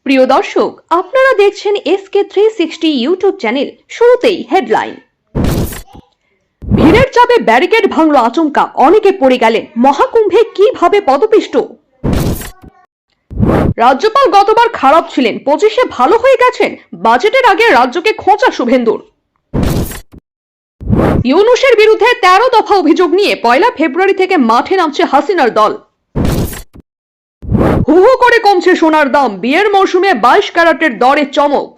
প্রিয় দর্শক, আপনারা দেখছেন SK360 ইউটিউব চ্যানেল। শুরুতেই হেডলাইন। ভিড়ের চাপে ব্যারিকেড ভাঙল আচমকা, অনেকে পড়ে গেলেন। মহাকুম্ভে কিভাবে পদপিষ্ট? রাজ্যপাল গতবার খারাপ ছিলেন, 25-এ ভালো হয়ে গেছেন। বাজেটের আগে রাজ্যকে খোঁচা শুভেন্দুর। ইউনূসের বিরুদ্ধে 13 দফা অভিযোগ নিয়ে 1 ফেব্রুয়ারি থেকে মাঠে নামছে হাসিনার দল। হু হু করে কমছে সোনার দাম, বিয়ের মৌসুমে 22 ক্যারেটের দরে চমক।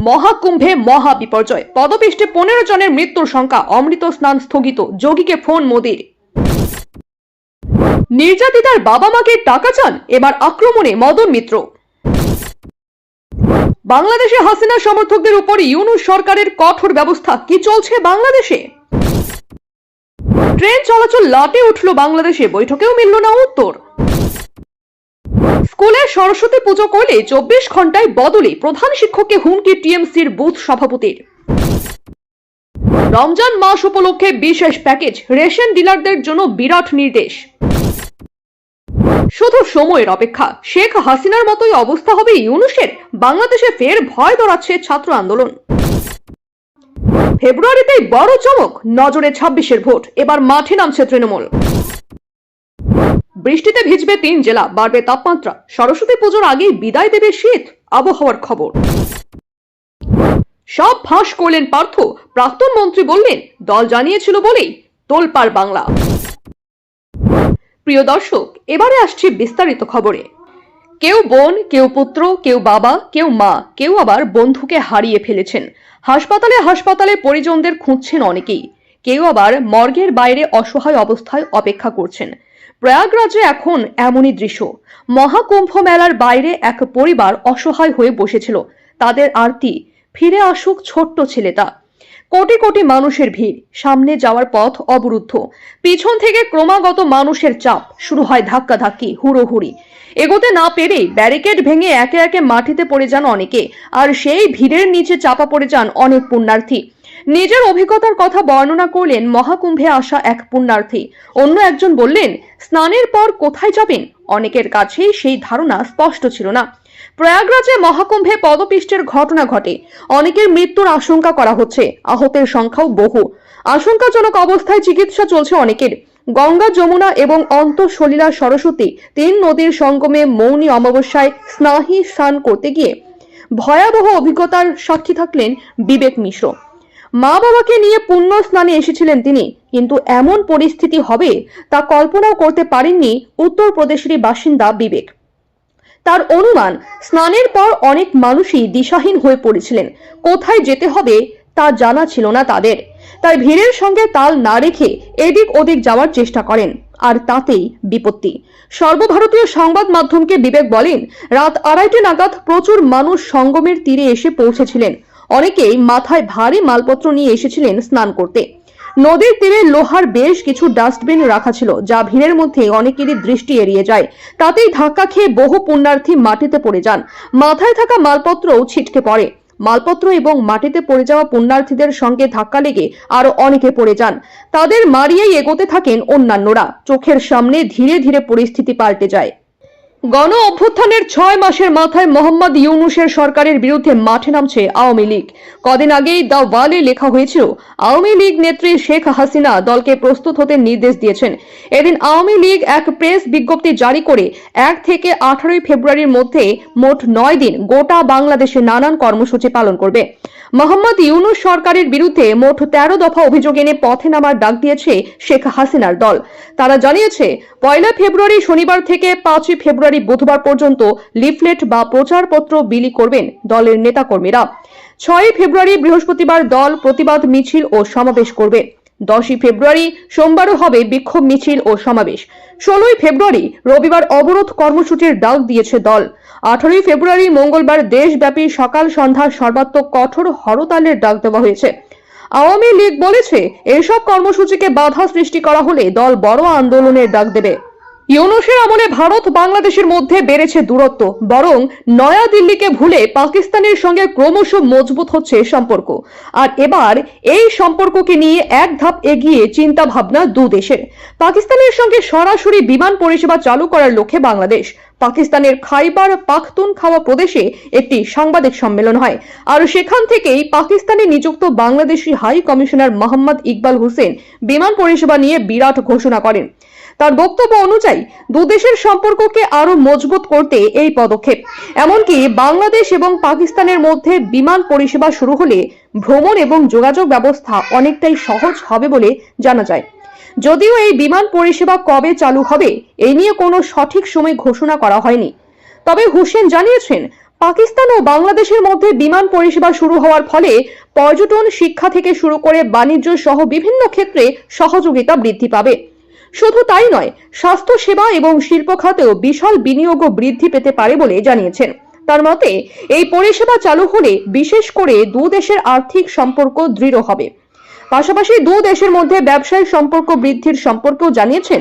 মহাকুম্ভে মহা বিপর্যয়, পদপিষ্টে 15 জনের মৃত্যুর সংখ্যা, অমৃত স্নান স্থগিত, যোগীকে ফোন মোদির। নির্যাতিতার বাবা মাকে টাকা চান, এবার আক্রমণে মদন মিত্র। বাংলাদেশে হাসিনা সমর্থকদের উপর ইউনূস সরকারের কঠোর ব্যবস্থা, কি চলছে বাংলাদেশে? ট্রেন চলাচল লাটে উঠল বাংলাদেশে, বৈঠকেও মিলল না উত্তর। স্কুলে সরস্বতী পুজো করলে 24 ঘন্টায় বদলে, প্রধান শিক্ষককে হুমকি টিএমসির বুথ সভাপতির। রমজান মাস উপলক্ষে বিশেষ প্যাকেজ, রেশন ডিলারদের জন্য বিরাট নির্দেশ। শুধু সময়ের অপেক্ষা, শেখ হাসিনার মতোই অবস্থা হবে ইউনূসের। বাংলাদেশে ফের ভয় ধরাচ্ছে ছাত্র আন্দোলন। ফেব্রুয়ারিতেই বড় চমক, নজরে 26-এর ভোট, এবার মাঠে নামছে তৃণমূল। বৃষ্টিতে ভিজবে 3 জেলা, বাড়বে তাপমাত্রা। সরস্বতী পুজোর আগেই বিদায় দেবে শীত, আবহাওয়ার খবর। সব ফাঁস করলেন পার্থ, প্রাক্তন মন্ত্রী বললেন দল জানিয়েছিল বলেই তোলপাড় বাংলা। প্রিয় দর্শক, এবারে আসছে বিস্তারিত খবরে। কেউ বোন, কেউ পুত্র, কেউ বাবা, কেউ মা, কেউ আবার বন্ধুকে হারিয়ে ফেলেছেন। হাসপাতালে হাসপাতালে পরিজনদের খুঁজছেন অনেকেই। কেউ আবার মর্গের বাইরে অসহায় অবস্থায় অপেক্ষা করছেন। প্রয়াগরাজে এখন এমনই দৃশ্য। মহাকুম্ভ মেলার বাইরে এক পরিবার অসহায় হয়ে বসেছিল। তাদের আরতি, ফিরে আসুক ছোট্ট ছেলেটা। কোটি কোটি মানুষের ভিড়, সামনে যাওয়ার পথ অবরুদ্ধ। পিছন থেকে ক্রমাগত মানুষের চাপ, শুরু হয় ধাক্কাধাক্কি, হুড়োহুড়ি। এগোতে না পেরেই ব্যারিকেড ভেঙে একে একে মাটিতে পড়ে যান অনেকে, আর সেই ভিড়ের নিচে চাপা পড়ে যান অনেক পুণ্যার্থী। নিজের অভিজ্ঞতার কথা বর্ণনা করলেন মহাকুম্ভে আসা এক পুণ্যার্থী। অন্য একজন বললেন, স্নানের পর কোথায় যাবেন? অনেকের কাছেই সেই ধারণা স্পষ্ট ছিল না। প্রয়াগরাজে মহাকুম্ভে পদপিষ্টের ঘটনা ঘটে, অনেকের মৃত্যুর আশঙ্কা করা হচ্ছে, আহতের সংখ্যাও বহু। আশঙ্কাজনক অবস্থায় চিকিৎসা চলছে অনেকের। গঙ্গা, যমুনা এবং অন্তঃসলীলা সরস্বতী 3 নদীর সঙ্গমে মৌনী অমাবস্যায় স্নান করতে গিয়ে ভয়াবহ অভিজ্ঞতার সাক্ষী থাকলেন বিবেক মিশ্র। মা বাবাকে নিয়ে পুণ্য স্নানে এসেছিলেন তিনি, কিন্তু এমন পরিস্থিতি হবে তা কল্পনাও করতে পারেননি উত্তরপ্রদেশেরই বাসিন্দা বিবেক। তার অনুমান, স্নানের পর অনেক মানুষই দিশাহীন হয়ে পড়েছিলেন। কোথায় যেতে হবে তা জানা ছিল না তাদের, তাই ভিড়ের সঙ্গে তাল না রেখে এদিক ওদিক যাওয়ার চেষ্টা করেন, আর তাতেই বিপত্তি। সর্বভারতীয় সংবাদ মাধ্যমকে বিবেক বলেন, রাত 2:30 নাগাদ প্রচুর মানুষ সঙ্গমের তীরে এসে পৌঁছেছিলেন। অনেকেই মাথায় ভারী মালপত্র নিয়ে এসেছিলেন স্নান করতে। নদীর তীরে লোহার বেশ কিছু ডাস্টবিন রাখা ছিল, যা ভিড়ের মধ্যে অনেকেরই দৃষ্টি এড়িয়ে যায়। তাতেই ধাক্কা খেয়ে বহু পুণ্যার্থী মাটিতে পড়ে যান। মাথায় থাকা মালপত্রও ছিটকে পড়ে। মালপত্র এবং মাটিতে পড়ে যাওয়া পুণ্যার্থীদের সঙ্গে ধাক্কা লেগে আরো অনেকে পড়ে যান। তাদের মারিয়েই এগোতে থাকেন অন্যান্যরা। চোখের সামনে ধীরে ধীরে পরিস্থিতি পাল্টে যায়। গণ অভ্যুত্থানের 6 মাসের মাথায় মোহাম্মদ ইউনূসের সরকারের বিরুদ্ধে মাঠে নামছে আওয়ামী লীগ। কদিন আগেই দ্য ওয়ালে লেখা হয়েছিল, আওয়ামী লীগ নেত্রী শেখ হাসিনা দলকে প্রস্তুত হতে নির্দেশ দিয়েছেন। এদিন আওয়ামী লীগ এক প্রেস বিজ্ঞপ্তি জারি করে 1 থেকে 18 ফেব্রুয়ারির মধ্যে মোট 9 দিন গোটা বাংলাদেশে নানান কর্মসূচি পালন করবে। মোহাম্মদ ইউনূস সরকারের বিরুদ্ধে মোট 13 দফা অভিযোগ এনে পথে নামার ডাক দিয়েছে শেখ হাসিনার দল। তারা জানিয়েছে, 1 ফেব্রুয়ারি শনিবার থেকে 5 ফেব্রুয়ারি বুধবার পর্যন্ত লিফলেট বা প্রচারপত্র বিলি করবেন দলের নেতাকর্মীরা। 6 ফেব্রুয়ারি বৃহস্পতিবার দল প্রতিবাদ মিছিল ও সমাবেশ করবে। 10 ফেব্রুয়ারি সোমবারও হবে বিক্ষোভ মিছিল ও সমাবেশ। 16 ফেব্রুয়ারি রবিবার অবরোধ কর্মসূচির ডাক দিয়েছে দল। 18 ফেব্রুয়ারি মঙ্গলবার দেশব্যাপী সকাল সন্ধ্যা সর্বাত্মক কঠোর হরতালের ডাক দেওয়া হয়েছে। আওয়ামী লীগ বলেছে, এসব কর্মসূচিকে বাধা সৃষ্টি করা হলে দল বড় আন্দোলনের ডাক দেবে। ইউনূসের আমলে ভারত বাংলাদেশের মধ্যে বেড়েছে দূরত্ব, বরং নয়াদিল্লিকে ভুলে পাকিস্তানের সঙ্গে ক্রমশ মজবুত হচ্ছে সম্পর্ক। আর এবার এই সম্পর্ককে নিয়ে এক ধাপ এগিয়ে চিন্তা ভাবনা দু দেশের। পাকিস্তানের সঙ্গে সরাসরি বিমান পরিষেবা চালু করার লক্ষ্যে বাংলাদেশ পাকিস্তানের খাইবার পাখতুনখাওয়া প্রদেশে একটি সাংবাদিক সম্মেলন হয়, আর সেখান থেকেই পাকিস্তানে নিযুক্ত বাংলাদেশি হাই কমিশনার মোহাম্মদ ইকবাল হোসেন বিমান পরিষেবা নিয়ে বিরাট ঘোষণা করেন। তার বক্তব্য অনুযায়ী দুদেশের সম্পর্ককে আরো মজবুত করতে এই পদক্ষেপ। এমনকি বাংলাদেশ এবং পাকিস্তানের মধ্যে বিমান পরিষেবা শুরু হলে ভ্রমণ এবং যোগাযোগ ব্যবস্থা অনেকটাই সহজ হবে বলে জানা যায়। যদিও এই বিমান পরিষেবা কবে চালু হবে এই নিয়ে কোনো সঠিক সময় ঘোষণা করা হয়নি, তবে হোসেন জানিয়েছেন পাকিস্তান ও বাংলাদেশের মধ্যে বিমান পরিষেবা শুরু হওয়ার ফলে পর্যটন, শিক্ষা থেকে শুরু করে বাণিজ্য সহ বিভিন্ন ক্ষেত্রে সহযোগিতা বৃদ্ধি পাবে। শুধু তাই নয়, স্বাস্থ্য সেবা এবং শিল্প খাতেও বিশাল বিনিয়োগও বৃদ্ধি পেতে পারে বলে জানিয়েছেন। তার মতে এই পরিষেবা চালু হলে বিশেষ করে দু দেশের আর্থিক সম্পর্ক দৃঢ় হবে। পাশাপাশি দু দেশের মধ্যে ব্যবসায়িক সম্পর্ক বৃদ্ধির সম্পর্কেও জানিয়েছেন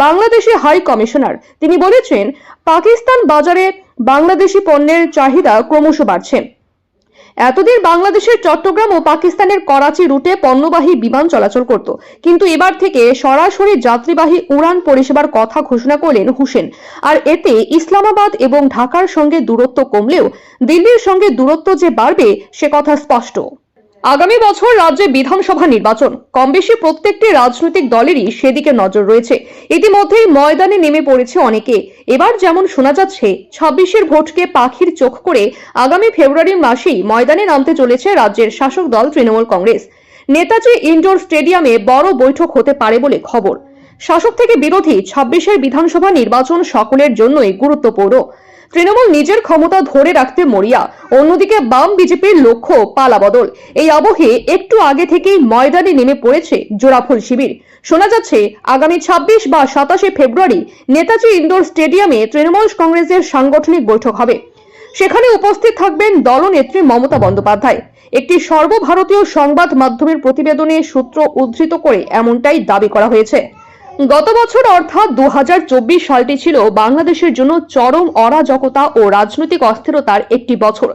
বাংলাদেশি হাই কমিশনার। তিনি বলেছেন, পাকিস্তান বাজারে বাংলাদেশি পণ্যের চাহিদা ক্রমশ বাড়ছে। এতদিন বাংলাদেশের চট্টগ্রাম ও পাকিস্তানের করাচি রুটে পণ্যবাহী বিমান চলাচল করত, কিন্তু এবার থেকে সরাসরি যাত্রীবাহী উড়ান পরিষেবার কথা ঘোষণা করলেন হোসেন। আর এতে ইসলামাবাদ এবং ঢাকার সঙ্গে দূরত্ব কমলেও দিল্লির সঙ্গে দূরত্ব যে বাড়বে সে কথা স্পষ্ট। আগামী বছর রাজ্যে বিধানসভা নির্বাচন, কম বেশি প্রত্যেকটি রাজনৈতিক দলেরই সেদিকে নজর রয়েছে। ইতিমধ্যেই ময়দানে নেমে পড়েছে অনেকে। এবার যেমন শোনা যাচ্ছে 26-এর ভোটকে পাখির চোখ করে আগামী ফেব্রুয়ারি মাসেই ময়দানে নামতে চলেছে রাজ্যের শাসক দল তৃণমূল কংগ্রেস। নেতাজি ইনডোর স্টেডিয়ামে বড় বৈঠক হতে পারে বলে খবর। শাসক থেকে বিরোধী 26-এর বিধানসভা নির্বাচন সকলের জন্যই গুরুত্বপূর্ণ। তৃণমূল নিজের ক্ষমতা ধরে রাখতে মরিয়া, অন্যদিকে বাম বিজেপির লক্ষ্য পালাবদল। এই আবহে একটু আগে থেকেই ময়দানে নেমে পড়েছে জোড়াফুল শিবির। শোনা যাচ্ছে আগামী 26 বা 27 ফেব্রুয়ারি নেতাজি ইনডোর স্টেডিয়ামে তৃণমূল কংগ্রেসের সাংগঠনিক বৈঠক হবে। সেখানে উপস্থিত থাকবেন দলনেত্রী মমতা বন্দ্যোপাধ্যায়। একটি সর্বভারতীয় সংবাদ মাধ্যমের প্রতিবেদনে সূত্র উদ্ধৃত করে এমনটাই দাবি করা হয়েছে। গত বছর অর্থাৎ 2024 সালটি ছিল বাংলাদেশের জন্য চরম অরাজকতা ও রাজনৈতিক অস্থিরতার একটি বছর।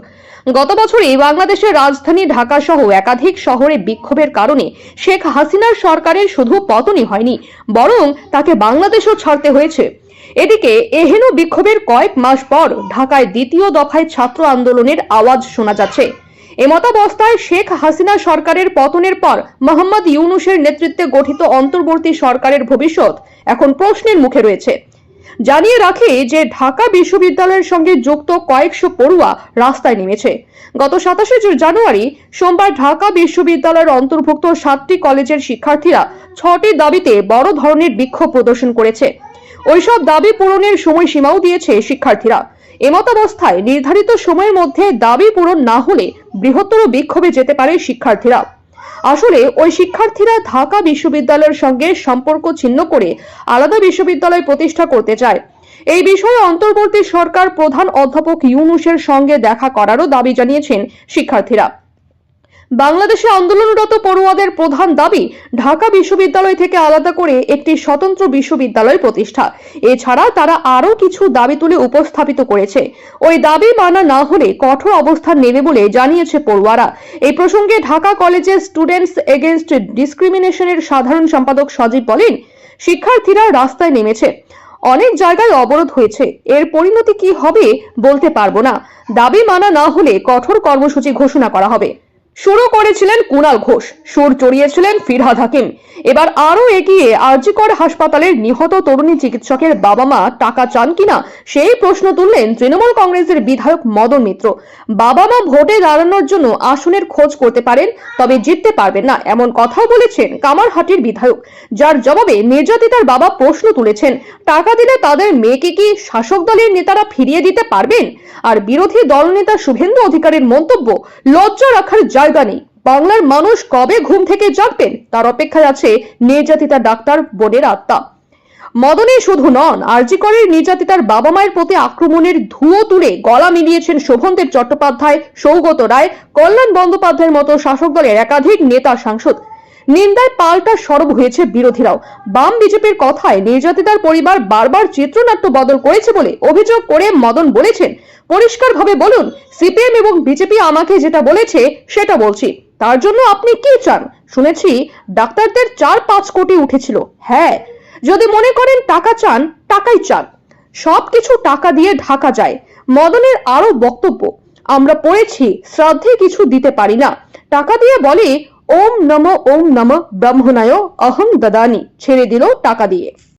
গত বছরে বাংলাদেশের রাজধানী ঢাকা সহ একাধিক শহরে বিক্ষোভের কারণে শেখ হাসিনার সরকারের শুধু পতনই হয়নি, বরং তাকে বাংলাদেশও ছাড়তে হয়েছে। এদিকে এহেন বিক্ষোভের কয়েক মাস পর ঢাকায় দ্বিতীয় দফায় ছাত্র আন্দোলনের আওয়াজ শোনা যাচ্ছে। এমতাবস্থায় শেখ হাসিনা সরকারের পতনের পর মোহাম্মদ ইউনূসের নেতৃত্বে গঠিত অন্তর্বর্তী সরকারের ভবিষ্যৎ এখন প্রশ্নের মুখে রয়েছে। জানিয়ে রাখে যে ঢাকা বিশ্ববিদ্যালয়ের সঙ্গে যুক্ত কয়েকশো পড়ুয়া রাস্তায় নেমেছে। গত 27 জানুয়ারি সোমবার ঢাকা বিশ্ববিদ্যালয়ের অন্তর্ভুক্ত 7টি কলেজের শিক্ষার্থীরা 6টি দাবিতে বড় ধরনের বিক্ষোভ প্রদর্শন করেছে। ওইসব দাবি পূরণের সময়সীমাও দিয়েছে শিক্ষার্থীরা। এমতাবস্থায় নির্ধারিত সময়ের মধ্যে দাবি পূরণ না হলে বৃহত্তর বিক্ষোভে যেতে পারে শিক্ষার্থীরা। আসলে ওই শিক্ষার্থীরা ঢাকা বিশ্ববিদ্যালয়ের সঙ্গে সম্পর্ক ছিন্ন করে আলাদা বিশ্ববিদ্যালয় প্রতিষ্ঠা করতে চায়। এই বিষয়ে অন্তর্বর্তী সরকার প্রধান অধ্যাপক ইউনূসের সঙ্গে দেখা করারও দাবি জানিয়েছেন শিক্ষার্থীরা। বাংলাদেশে আন্দোলনরত পড়ুয়াদের প্রধান দাবি ঢাকা বিশ্ববিদ্যালয় থেকে আলাদা করে একটি স্বতন্ত্র বিশ্ববিদ্যালয় প্রতিষ্ঠা। এছাড়া তারা আরও কিছু দাবি তুলে উপস্থাপিত করেছে। ওই দাবি মানা না হলে কঠোর অবস্থান নেবে বলে জানিয়েছে পড়ুয়ারা। এই প্রসঙ্গে ঢাকা কলেজের স্টুডেন্টস এগেইনস্ট ডিসক্রিমিনেশনের সাধারণ সম্পাদক সজীব বলেন, শিক্ষার্থীরা রাস্তায় নেমেছে, অনেক জায়গায় অবরোধ হয়েছে, এর পরিণতি কি হবে বলতে পারবো না। দাবি মানা না হলে কঠোর কর্মসূচি ঘোষণা করা হবে। শুরু করেছিলেন কুণাল ঘোষ, সুর চড়িয়েছিলেন ফিরহাদ হাকিম, এবার আরো এগিয়ে আরজিকর হাসপাতালের নিহত তরুণী চিকিৎসকের বাবা মা টাকা চান কিনা সেই প্রশ্ন তুললেন তৃণমূল কংগ্রেসের বিধায়ক মদন মিত্র। বাবা মা ভোটে দাঁড়ানোর জন্য আসনের খোঁজ করতে পারেন, তবে জিততে পারবেন না, এমন কথাও বলেছেন কামারহাটির বিধায়ক। যার জবাবে নির্যাতিতার বাবা প্রশ্ন তুলেছেন, টাকা দিলে তাদের মেয়েকে কি শাসক দলের নেতারা ফিরিয়ে দিতে পারবেন? আর বিরোধী দলনেতা শুভেন্দু অধিকারীর মন্তব্য, লজ্জা রাখার জায়গা নেই, বাংলার মানুষ কবে ঘুম থেকে জাগবেন তার অপেক্ষায় আছে নির্যাতিতা ডাক্তার বোনের আত্মা। মদনে শুধু নন, আরজিকরের নির্যাতিতার বাবা মায়ের প্রতি আক্রমণের ধুয়ো তুলে গলা মিলিয়েছেন শোভনদেব চট্টোপাধ্যায়, সৌগত রায়, কল্যাণ বন্দ্যোপাধ্যায়ের মতো শাসক দলের একাধিক নেতা সাংসদ। নিন্দায় পাল্টা সরব হয়েছে বিরোধীরাও। বাম বিজেপির কথায় নির্যাতিতার পরিবার বারবার চিত্রনাট্য বদল করেছে বলে অভিযোগ করে মদন বলেছেন, পরিষ্কারভাবে বলুন, সিপিএম এবং বিজেপি আমাকে যেটা বলেছে সেটা বলছি, তার জন্য আপনি কি চান? শুনেছি ডাক্তারদের 4-5 কোটি উঠেছিল। হ্যাঁ, যদি মনে করেন টাকা চান, টাকাই চান। সবকিছু টাকা দিয়ে ঢাকা যায়। মদনের আরো বক্তব্য, আমরা পড়েছি শ্রাদ্ধে কিছু দিতে পারি না, টাকা দিয়ে বলে ওম নম ব্রহ্মণায় অহং দদানি, ছেড়ে দিল টাকা দিয়ে।